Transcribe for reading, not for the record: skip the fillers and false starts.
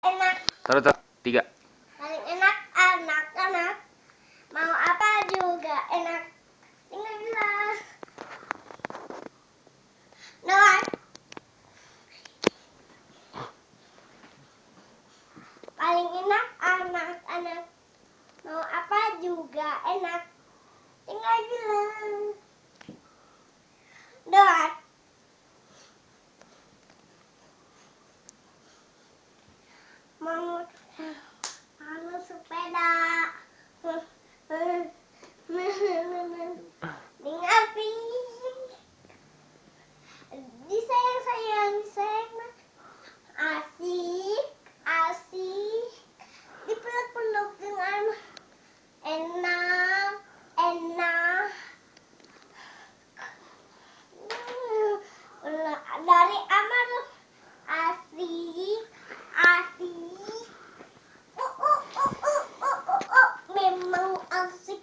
enak. Taruh, 3. Paling enak anak-anak. Mau apa juga enak. Tinggal bilang. Doang. Paling enak anak-anak. Mau apa juga enak. Tinggal bilang. Doang. Mau sepeda. Tinggal pilih. Disayang, disayang. Asik, asik. Dipeluk-peluk dengan enak, enak. Dari aman asik, asik. Memang asik.